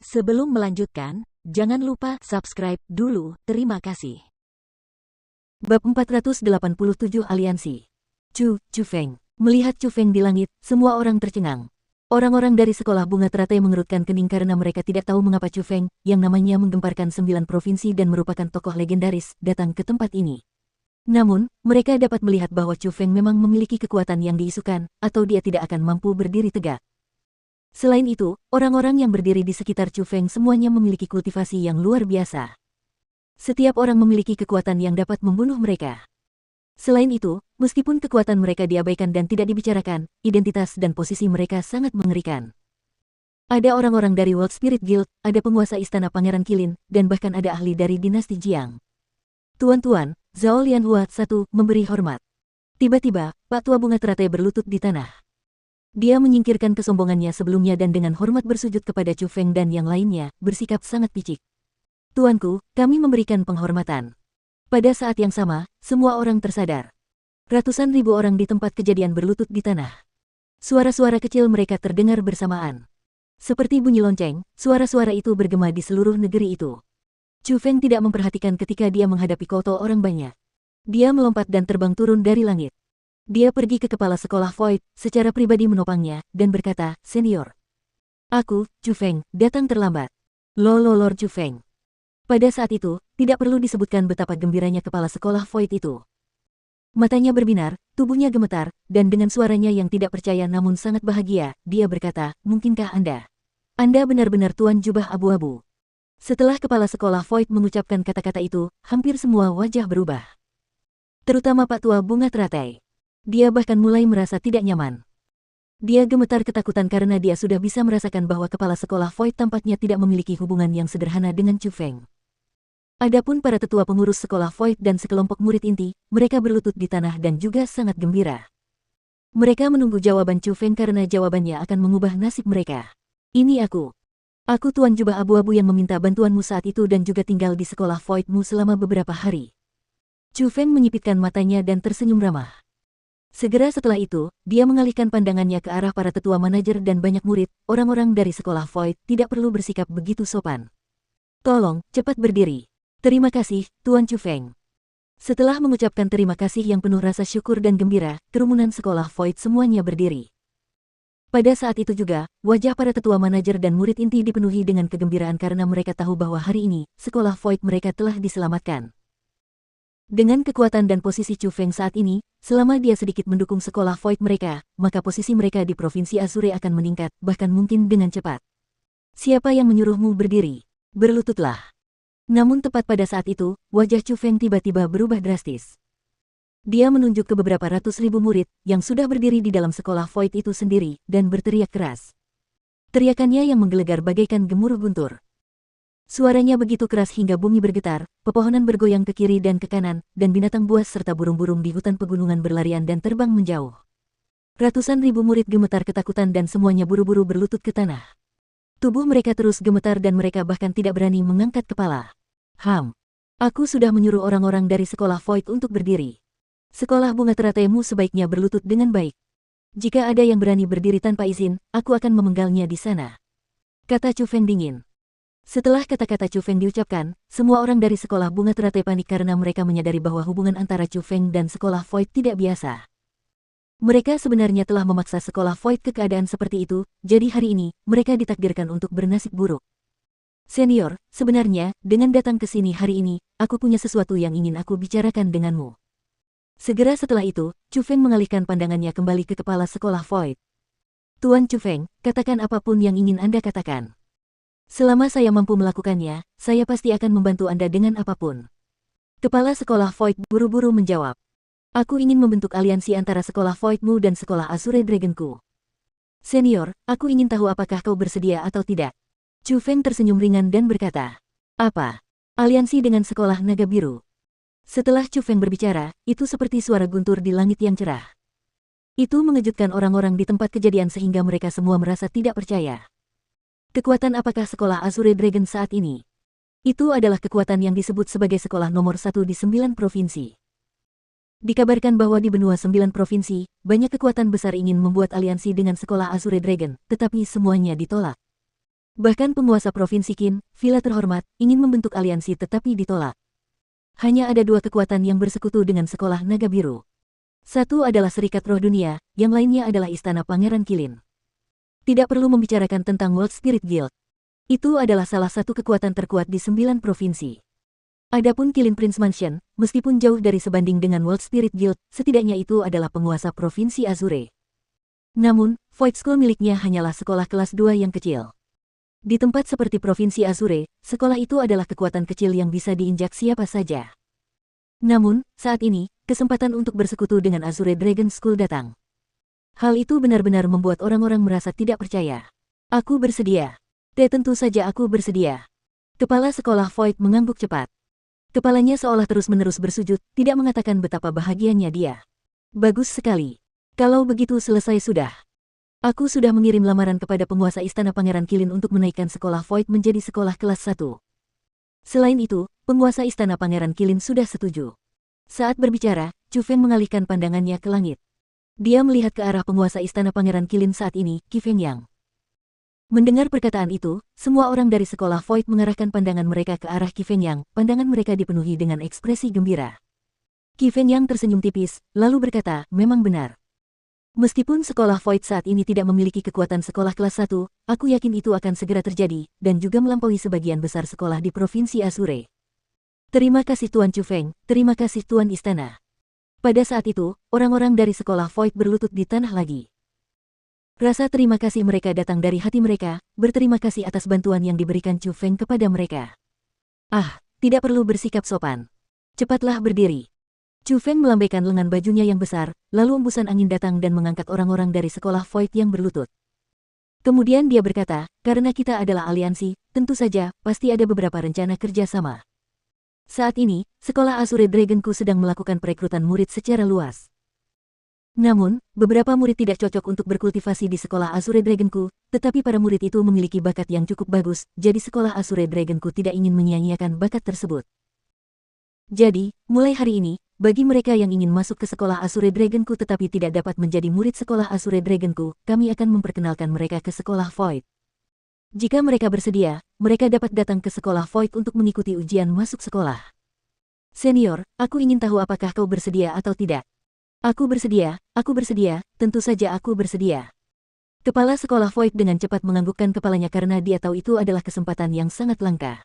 Sebelum melanjutkan, jangan lupa subscribe dulu. Terima kasih. Bab 487 Aliansi. Chu Feng. Melihat Chu Feng di langit, semua orang tercengang. Orang-orang dari sekolah bunga teratai mengerutkan kening karena mereka tidak tahu mengapa Chu Feng, yang namanya menggemparkan 9 provinsi dan merupakan tokoh legendaris, datang ke tempat ini. Namun, mereka dapat melihat bahwa Chu Feng memang memiliki kekuatan yang diisukan, atau dia tidak akan mampu berdiri tegak. Selain itu, orang-orang yang berdiri di sekitar Chu Feng semuanya memiliki kultivasi yang luar biasa. Setiap orang memiliki kekuatan yang dapat membunuh mereka. Selain itu, meskipun kekuatan mereka diabaikan dan tidak dibicarakan, identitas dan posisi mereka sangat mengerikan. Ada orang-orang dari World Spirit Guild, ada penguasa istana Pangeran Qilin, dan bahkan ada ahli dari dinasti Jiang. Tuan-tuan, Zhao Lianhua I memberi hormat. Tiba-tiba, Pak Tua Bunga Teratai berlutut di tanah. Dia menyingkirkan kesombongannya sebelumnya dan dengan hormat bersujud kepada Chu Feng dan yang lainnya, bersikap sangat picik. Tuanku, kami memberikan penghormatan. Pada saat yang sama, semua orang tersadar. Ratusan ribu orang di tempat kejadian berlutut di tanah. Suara-suara kecil mereka terdengar bersamaan. Seperti bunyi lonceng, suara-suara itu bergema di seluruh negeri itu. Chu Feng tidak memperhatikan ketika dia menghadapi koto orang banyak. Dia melompat dan terbang turun dari langit. Dia pergi ke kepala sekolah Void, secara pribadi menopangnya, dan berkata, "Senior. Aku, Chu Feng, datang terlambat." Lord Chu Feng. Pada saat itu, tidak perlu disebutkan betapa gembiranya kepala sekolah Void itu. Matanya berbinar, tubuhnya gemetar, dan dengan suaranya yang tidak percaya namun sangat bahagia, dia berkata, "Mungkinkah Anda? Anda benar-benar Tuan Jubah Abu-Abu." Setelah kepala sekolah Void mengucapkan kata-kata itu, hampir semua wajah berubah. Terutama Pak Tua Bunga Teratai. Dia bahkan mulai merasa tidak nyaman. Dia gemetar ketakutan karena dia sudah bisa merasakan bahwa kepala sekolah Void tampaknya tidak memiliki hubungan yang sederhana dengan Chu Feng. Adapun para tetua pengurus sekolah Void dan sekelompok murid inti, mereka berlutut di tanah dan juga sangat gembira. Mereka menunggu jawaban Chu Feng karena jawabannya akan mengubah nasib mereka. "Ini aku. Aku Tuan Jubah Abu-Abu yang meminta bantuanmu saat itu dan juga tinggal di sekolah Voidmu selama beberapa hari." Chu Feng menyipitkan matanya dan tersenyum ramah. Segera setelah itu, dia mengalihkan pandangannya ke arah para tetua manajer dan banyak murid, orang-orang dari sekolah Void tidak perlu bersikap begitu sopan. "Tolong, cepat berdiri. Terima kasih, Tuan Chu Feng." Setelah mengucapkan terima kasih yang penuh rasa syukur dan gembira, kerumunan sekolah Void semuanya berdiri. Pada saat itu juga, wajah para tetua manajer dan murid inti dipenuhi dengan kegembiraan karena mereka tahu bahwa hari ini, sekolah Void mereka telah diselamatkan. Dengan kekuatan dan posisi Chu Feng saat ini, selama dia sedikit mendukung sekolah Void mereka, maka posisi mereka di Provinsi Azure akan meningkat, bahkan mungkin dengan cepat. "Siapa yang menyuruhmu berdiri? Berlututlah." Namun tepat pada saat itu, wajah Chu Feng tiba-tiba berubah drastis. Dia menunjuk ke beberapa ratus ribu murid, yang sudah berdiri di dalam sekolah Void itu sendiri, dan berteriak keras. Teriakannya yang menggelegar bagaikan gemuruh guntur. Suaranya begitu keras hingga bumi bergetar, pepohonan bergoyang ke kiri dan ke kanan, dan binatang buas serta burung-burung di hutan pegunungan berlarian dan terbang menjauh. Ratusan ribu murid gemetar ketakutan dan semuanya buru-buru berlutut ke tanah. Tubuh mereka terus gemetar dan mereka bahkan tidak berani mengangkat kepala. Aku sudah menyuruh orang-orang dari sekolah Void untuk berdiri. Sekolah Bunga Terataimu sebaiknya berlutut dengan baik. Jika ada yang berani berdiri tanpa izin, aku akan memenggalnya di sana," kata Chu Feng dingin. Setelah kata-kata Chu Feng diucapkan, semua orang dari sekolah Bunga Teratai panik karena mereka menyadari bahwa hubungan antara Chu Feng dan sekolah Void tidak biasa. Mereka sebenarnya telah memaksa sekolah Void ke keadaan seperti itu, jadi hari ini, mereka ditakdirkan untuk bernasib buruk. "Senior, sebenarnya, dengan datang ke sini hari ini, aku punya sesuatu yang ingin aku bicarakan denganmu." Segera setelah itu, Chu Feng mengalihkan pandangannya kembali ke kepala sekolah Void. "Tuan Chu Feng, katakan apapun yang ingin Anda katakan. Selama saya mampu melakukannya, saya pasti akan membantu Anda dengan apapun." Kepala sekolah Void buru-buru menjawab, "Aku ingin membentuk aliansi antara sekolah Voidmu dan sekolah Azure Dragonku. Senior, aku ingin tahu apakah kau bersedia atau tidak." Chu Feng tersenyum ringan dan berkata, "Apa? Aliansi dengan sekolah naga biru?" Setelah Chu Feng berbicara, itu seperti suara guntur di langit yang cerah. Itu mengejutkan orang-orang di tempat kejadian sehingga mereka semua merasa tidak percaya. Kekuatan apakah sekolah Azure Dragon saat ini? Itu adalah kekuatan yang disebut sebagai sekolah nomor 1 di 9 provinsi. Dikabarkan bahwa di benua 9 provinsi, banyak kekuatan besar ingin membuat aliansi dengan sekolah Azure Dragon, tetapi semuanya ditolak. Bahkan penguasa Provinsi Qin, Villa Terhormat, ingin membentuk aliansi tetapi ditolak. Hanya ada dua kekuatan yang bersekutu dengan Sekolah Naga Biru. Satu adalah Serikat Roh Dunia, yang lainnya adalah Istana Pangeran Qilin. Tidak perlu membicarakan tentang World Spirit Guild. Itu adalah salah satu kekuatan terkuat di 9 provinsi. Adapun Qilin Prince Mansion, meskipun jauh dari sebanding dengan World Spirit Guild, setidaknya itu adalah penguasa Provinsi Azure. Namun, Void School miliknya hanyalah sekolah kelas 2 yang kecil. Di tempat seperti Provinsi Azure, sekolah itu adalah kekuatan kecil yang bisa diinjak siapa saja. Namun, saat ini, kesempatan untuk bersekutu dengan Azure Dragon School datang. Hal itu benar-benar membuat orang-orang merasa tidak percaya. Aku bersedia. Tentu saja aku bersedia. Kepala sekolah Void mengangguk cepat. Kepalanya seolah terus-menerus bersujud, tidak mengatakan betapa bahagianya dia. Bagus sekali. Kalau begitu selesai sudah. Aku sudah mengirim lamaran kepada penguasa Istana Pangeran Qilin untuk menaikkan sekolah Void menjadi sekolah kelas 1. Selain itu, penguasa Istana Pangeran Qilin sudah setuju. Saat berbicara, Chu Feng mengalihkan pandangannya ke langit. Dia melihat ke arah penguasa Istana Pangeran Qilin saat ini, Qi Fengyang. Mendengar perkataan itu, semua orang dari sekolah Void mengarahkan pandangan mereka ke arah Qi Fengyang, pandangan mereka dipenuhi dengan ekspresi gembira. Qi Fengyang tersenyum tipis, lalu berkata, memang benar. Meskipun sekolah Void saat ini tidak memiliki kekuatan sekolah kelas 1, aku yakin itu akan segera terjadi, dan juga melampaui sebagian besar sekolah di Provinsi Azure. Terima kasih Tuan Chu Feng, terima kasih Tuan Istana. Pada saat itu, orang-orang dari sekolah Void berlutut di tanah lagi. Rasa terima kasih mereka datang dari hati mereka, berterima kasih atas bantuan yang diberikan Chu Feng kepada mereka. Ah, tidak perlu bersikap sopan. Cepatlah berdiri. Chu Feng melambaikan lengan bajunya yang besar, lalu embusan angin datang dan mengangkat orang-orang dari sekolah Void yang berlutut. Kemudian dia berkata, karena kita adalah aliansi, tentu saja, pasti ada beberapa rencana kerjasama. Saat ini, sekolah Azure Dragonku sedang melakukan perekrutan murid secara luas. Namun, beberapa murid tidak cocok untuk berkultivasi di sekolah Azure Dragonku, tetapi para murid itu memiliki bakat yang cukup bagus, jadi sekolah Azure Dragonku tidak ingin menyia-nyiakan bakat tersebut. Jadi, mulai hari ini, bagi mereka yang ingin masuk ke sekolah Azure Dragonku tetapi tidak dapat menjadi murid sekolah Azure Dragonku, kami akan memperkenalkan mereka ke sekolah Void. Jika mereka bersedia, mereka dapat datang ke sekolah Void untuk mengikuti ujian masuk sekolah. Senior, aku ingin tahu apakah kau bersedia atau tidak. Aku bersedia, tentu saja aku bersedia. Kepala sekolah Void dengan cepat menganggukkan kepalanya karena dia tahu itu adalah kesempatan yang sangat langka.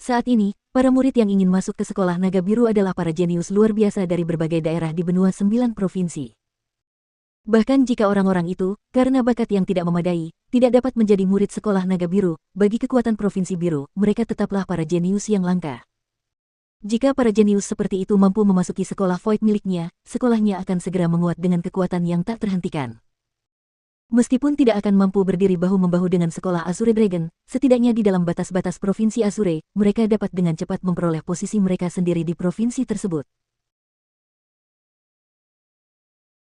Saat ini, para murid yang ingin masuk ke sekolah naga biru adalah para jenius luar biasa dari berbagai daerah di benua 9 provinsi. Bahkan jika orang-orang itu, karena bakat yang tidak memadai, tidak dapat menjadi murid sekolah naga biru, bagi kekuatan provinsi biru, mereka tetaplah para jenius yang langka. Jika para jenius seperti itu mampu memasuki sekolah Void miliknya, sekolahnya akan segera menguat dengan kekuatan yang tak terhentikan. Meskipun tidak akan mampu berdiri bahu-membahu dengan sekolah Azure Dragon, setidaknya di dalam batas-batas provinsi Azure, mereka dapat dengan cepat memperoleh posisi mereka sendiri di provinsi tersebut.